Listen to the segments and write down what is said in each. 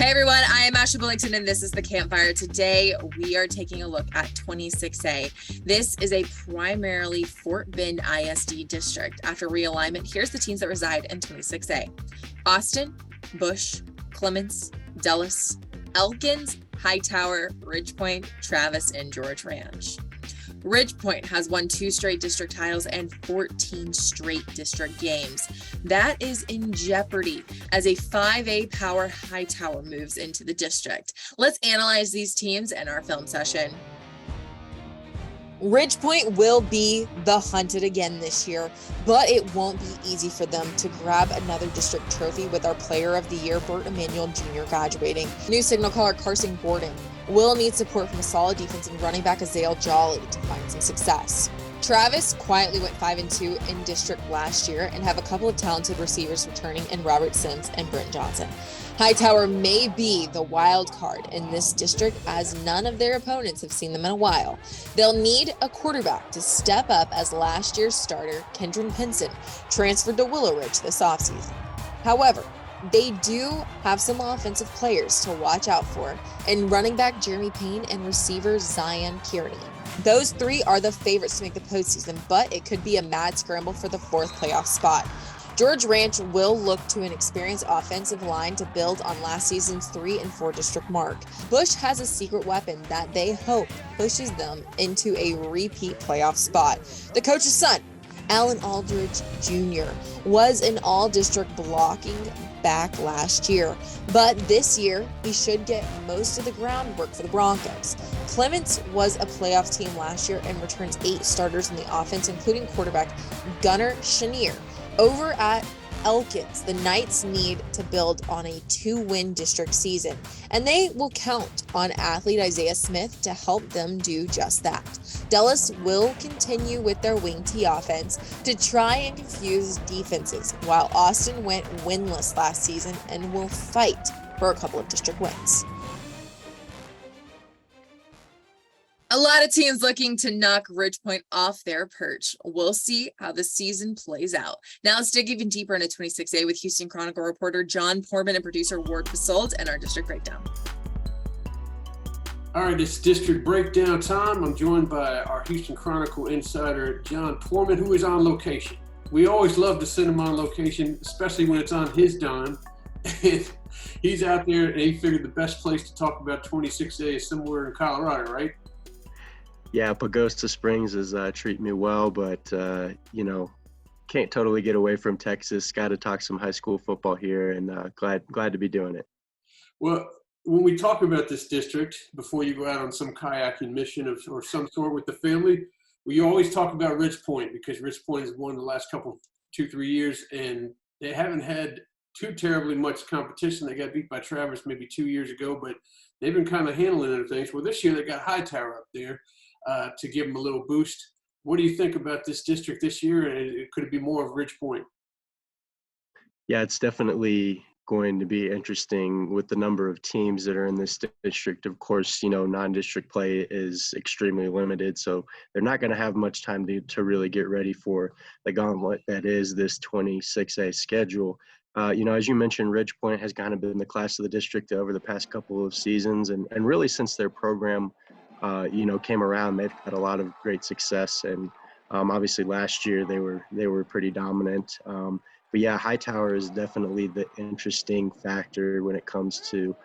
Hey everyone, I am Ashley Billington and this is the Campfire. Today we are taking a look at 26A. This is a primarily Fort Bend ISD district. After realignment, here's the teams that reside in 26A. Austin, Bush, Clements, Dulles, Elkins, Hightower, Ridgepoint, Travis, and George Ranch. Ridgepoint has won 2 straight district titles and 14 straight district games. That is in jeopardy as a 5A power Hightower moves into the district. Let's analyze these teams in our film session. Ridgepoint will be the hunted again this year, but it won't be easy for them to grab another district trophy with our Player of the Year, Bert Emanuel Jr. graduating. New signal caller Carson Gordon will need support from a solid defense and running back Azale Jolly to find some success. Travis quietly went 5-2 in district last year and have a couple of talented receivers returning in Robert Sims and Brent Johnson. Hightower may be the wild card in this district as none of their opponents have seen them in a while. They'll need a quarterback to step up as last year's starter, Kendron Pinson, transferred to Willow Ridge this offseason. However, they do have some offensive players to watch out for in running back Jeremy Payne and receiver Zion Kearney. Those 3 are the favorites to make the postseason, but it could be a mad scramble for the 4th playoff spot. George Ranch will look to an experienced offensive line to build on last season's 3 and 4 district mark. Bush has a secret weapon that they hope pushes them into a repeat playoff spot. The coach's son, Alan Aldridge Jr., was an all-district blocking back last year, but this year he should get most of the groundwork for the Broncos. Clements was a playoff team last year and returns 8 starters in the offense, including quarterback Gunnar Chenier. Over at Elkins, the Knights need to build on a 2-win district season, and they will count on athlete Isaiah Smith to help them do just that. Dulles will continue with their wing T offense to try and confuse defenses, while Austin went winless last season and will fight for a couple of district wins. A lot of teams looking to knock Ridgepoint off their perch. We'll see how the season plays out. Now let's dig even deeper into 26A with Houston Chronicle reporter John Portman and producer Ward Fasold and our district breakdown. All right, it's district breakdown time. I'm joined by our Houston Chronicle insider, John Portman, who is on location. We always love to send him on location, especially when it's on his dime. He's out there, and he figured the best place to talk about 26A is somewhere in Colorado, right? Yeah, Pagosta Springs is treating me well, but, can't totally get away from Texas. Got to talk some high school football here, and glad to be doing it. Well, when we talk about this district, before you go out on some kayaking mission or some sort with the family, we always talk about Ridgepoint because Ridgepoint has won the last 2-3 years, and they haven't had too terribly much competition. They got beat by Travis maybe 2 years ago, but they've been kind of handling other things. Well, this year they got Hightower up there to give them a little boost. What do you think about this district this year? And could it be more of Ridgepoint? Yeah, it's definitely going to be interesting with the number of teams that are in this district. Of course, non-district play is extremely limited, so they're not going to have much time to really get ready for the gauntlet that is this 26A schedule. As you mentioned, Ridgepoint has kind of been the class of the district over the past couple of seasons, and really since their program came around, they've had a lot of great success. And obviously last year they were pretty dominant. But yeah, Hightower is definitely the interesting factor when it comes to,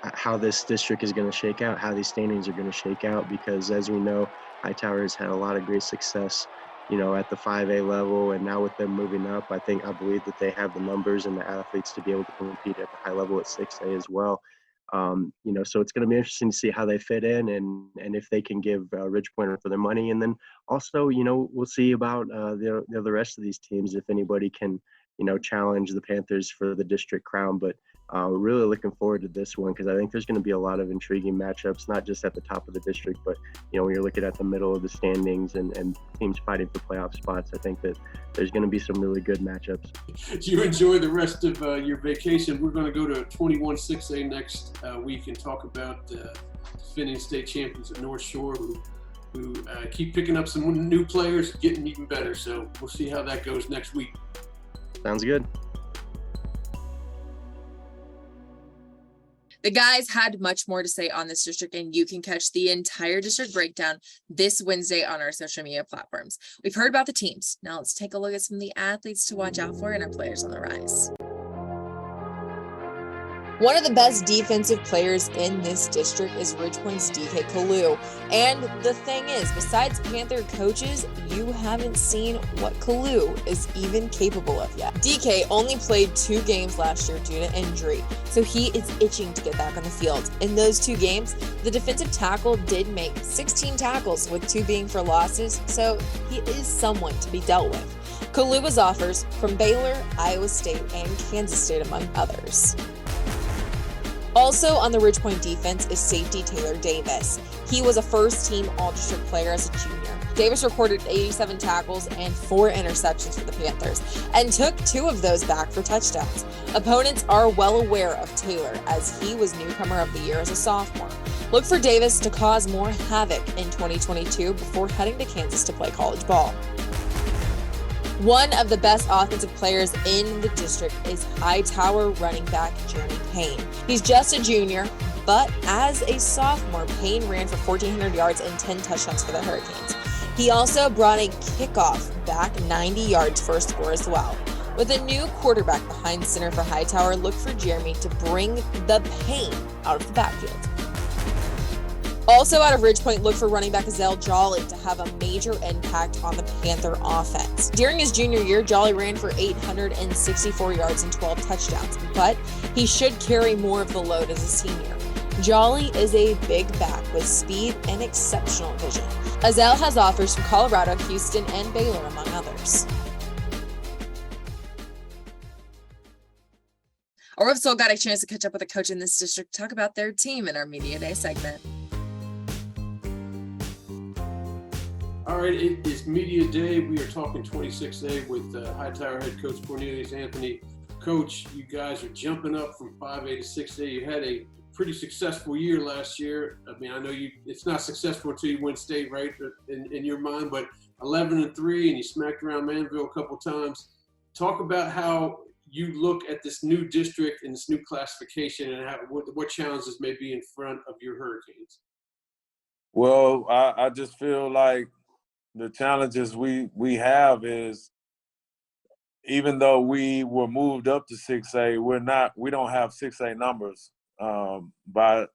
how this district is going to shake out, how these standings are going to shake out, because as we know, Hightower has had a lot of great success, at the 5A level, and now with them moving up, I believe that they have the numbers and the athletes to be able to compete at the high level at 6A as well. So it's going to be interesting to see how they fit in and if they can give Ridgepoint for their money. And then also, we'll see about the rest of these teams, if anybody can, challenge the Panthers for the district crown. But we're really looking forward to this one because I think there's going to be a lot of intriguing matchups, not just at the top of the district, but, when you're looking at the middle of the standings and teams fighting for playoff spots, I think that there's going to be some really good matchups. You enjoy the rest of your vacation. We're going to go to 21-6A next week and talk about the defending state champions at North Shore who keep picking up some new players, getting even better. So we'll see how that goes next week. Sounds good. The guys had much more to say on this district, and you can catch the entire district breakdown this Wednesday on our social media platforms. We've heard about the teams. Now let's take a look at some of the athletes to watch out for and our players on the rise. One of the best defensive players in this district is Ridgepoint's DK Kalu. And the thing is, besides Panther coaches, you haven't seen what Kalu is even capable of yet. DK only played 2 games last year due to injury, so he is itching to get back on the field. In those 2 games, the defensive tackle did make 16 tackles, with 2 being for losses, so he is someone to be dealt with. Kalu has offers from Baylor, Iowa State, and Kansas State, among others. Also on the Ridgepoint defense is safety Taylor Davis. He was a first-team All-District player as a junior. Davis recorded 87 tackles and 4 interceptions for the Panthers, and took 2 of those back for touchdowns. Opponents are well aware of Taylor, as he was newcomer of the year as a sophomore. Look for Davis to cause more havoc in 2022 before heading to Kansas to play college ball. One of the best offensive players in the district is Hightower running back Jeremy Payne. He's just a junior, but as a sophomore, Payne ran for 1,400 yards and 10 touchdowns for the Hurricanes. He also brought a kickoff back 90 yards for a score as well. With a new quarterback behind center for Hightower, look for Jeremy to bring the pain out of the backfield. Also out of Ridgepoint, look for running back Azell Jolly to have a major impact on the Panther offense. During his junior year, Jolly ran for 864 yards and 12 touchdowns, but he should carry more of the load as a senior. Jolly is a big back with speed and exceptional vision. Azell has offers from Colorado, Houston, and Baylor, among others. Or we've still got a chance to catch up with a coach in this district, talk about their team in our Media Day segment. All right, it is Media Day. We are talking 26A with Hightower head coach Cornelius Anthony. Coach, you guys are jumping up from 5A to 6A. You had a pretty successful year last year. I mean, I know it's not successful until you win state, right, in your mind, but 11-3, and you smacked around Manville a couple times. Talk about how you look at this new district and this new classification, and what challenges may be in front of your Hurricanes. Well, I just feel like the challenges we have is, even though we were moved up to 6A, we don't have 6A numbers by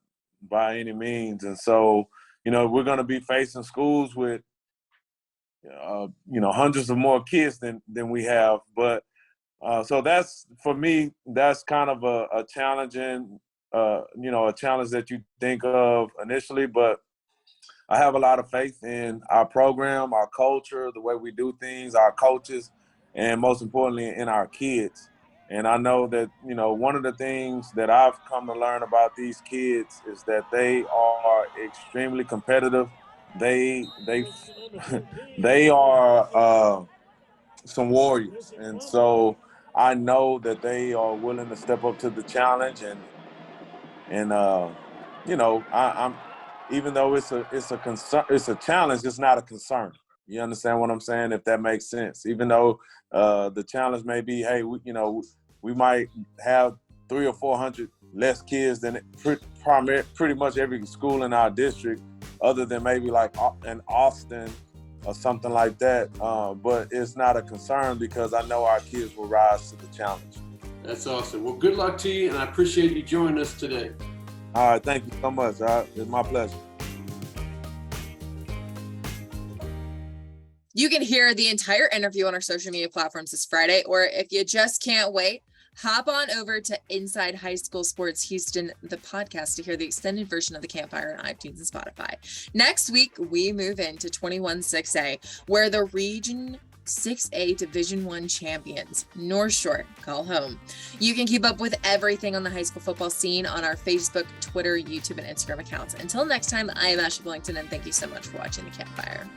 any means. And so, we're going to be facing schools with, hundreds of more kids than we have. But so that's, for me, that's kind of a challenging, a challenge that you think of initially. But I have a lot of faith in our program, our culture, the way we do things, our coaches, and most importantly, in our kids. And I know that, one of the things that I've come to learn about these kids is that they are extremely competitive. They are some warriors. And so I know that they are willing to step up to the challenge. And I'm even though it's a concern, it's a challenge, it's not a concern. You understand what I'm saying? If that makes sense. Even though the challenge may be, hey, we might have 300 or 400 less kids than pretty much every school in our district, other than maybe like in Austin or something like that. But it's not a concern because I know our kids will rise to the challenge. That's awesome. Well, good luck to you, and I appreciate you joining us today. All right, thank you so much. It's my pleasure. You can hear the entire interview on our social media platforms this Friday, or if you just can't wait, hop on over to Inside High School Sports Houston, the podcast, to hear the extended version of the Campfire on iTunes and Spotify. Next week, we move into 21-6A, where the Region 6A Division I champions, North Shore, call home. You can keep up with everything on the high school football scene on our Facebook, Twitter, YouTube, and Instagram accounts. Until next time, I am Ashley Billington, and thank you so much for watching the Campfire.